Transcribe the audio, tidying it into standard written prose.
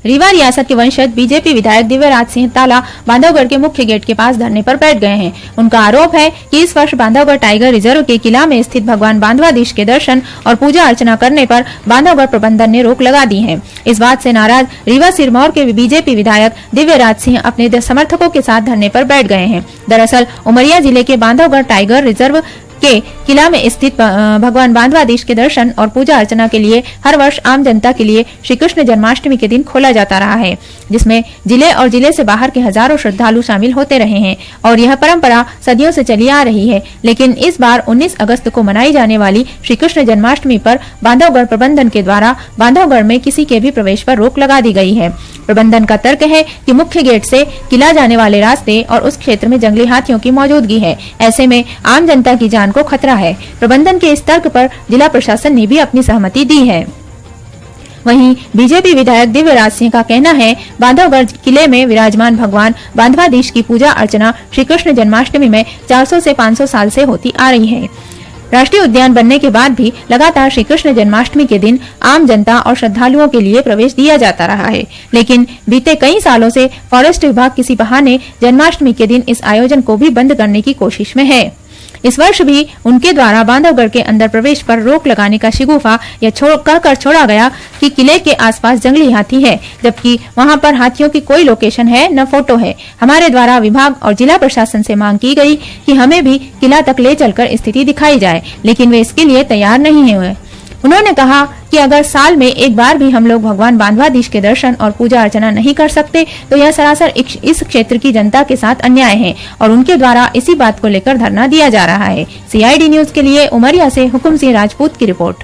रीवा रियासत के वंशज बीजेपी विधायक दिव्यराज सिंह ताला बांधवगढ़ के मुख्य गेट के पास धरने पर बैठ गए हैं। उनका आरोप है कि इस वर्ष बांधवगढ़ टाइगर रिजर्व के किला में स्थित भगवान बांधवाधीश के दर्शन और पूजा अर्चना करने पर बांधवगढ़ प्रबंधन ने रोक लगा दी है। इस बात से नाराज रीवा सिरमौर के बीजेपी विधायक दिव्यराज सिंह अपने समर्थकों के साथ धरने पर बैठ गए हैं। दरअसल उमरिया जिले के बांधवगढ़ टाइगर रिजर्व के किला में स्थित भगवान बांधवाधीश के दर्शन और पूजा अर्चना के लिए हर वर्ष आम जनता के लिए श्री कृष्ण जन्माष्टमी के दिन खोला जाता रहा है, जिसमें जिले और जिले से बाहर के हजारों श्रद्धालु शामिल होते रहे हैं और यह परंपरा सदियों से चली आ रही है। लेकिन इस बार 19 अगस्त को मनाई जाने वाली श्री कृष्ण जन्माष्टमी पर बांधवगढ़ प्रबंधन के द्वारा बांधवगढ़ में किसी के भी प्रवेश पर रोक लगा दी गई है। प्रबंधन का तर्क है कि मुख्य गेट से किला जाने वाले रास्ते और उस क्षेत्र में जंगली हाथियों की मौजूदगी है, ऐसे में आम जनता की जान को खतरा है। प्रबंधन के इस तर्क पर जिला प्रशासन ने भी अपनी सहमति दी है। वहीं बीजेपी विधायक दिव्यराज सिंह का कहना है, बांधवगढ़ किले में विराजमान भगवान बांधवाधीश की पूजा अर्चना श्री कृष्ण जन्माष्टमी में 400 से 500 साल से होती आ रही है। राष्ट्रीय उद्यान बनने के बाद भी लगातार श्री कृष्ण जन्माष्टमी के दिन आम जनता और श्रद्धालुओं के लिए प्रवेश दिया जाता रहा है, लेकिन बीते कई सालों से फॉरेस्ट विभाग किसी बहाने जन्माष्टमी के दिन इस आयोजन को भी बंद करने की कोशिश में है। इस वर्ष भी उनके द्वारा बांधवगढ़ के अंदर प्रवेश पर रोक लगाने का शिगुफा यह कहकर छोड़ा गया कि किले के आसपास जंगली हाथी है, जबकि वहां पर हाथियों की कोई लोकेशन है न फोटो है। हमारे द्वारा विभाग और जिला प्रशासन से मांग की गई कि हमें भी किला तक ले चलकर स्थिति दिखाई जाए, लेकिन वे इसके लिए तैयार नहीं हुए। उन्होंने कहा कि अगर साल में एक बार भी हम लोग भगवान बांधवाधीश के दर्शन और पूजा अर्चना नहीं कर सकते तो यह सरासर इस क्षेत्र की जनता के साथ अन्याय है और उनके द्वारा इसी बात को लेकर धरना दिया जा रहा है। CID न्यूज के लिए उमरिया से हुकुम सिंह राजपूत की रिपोर्ट।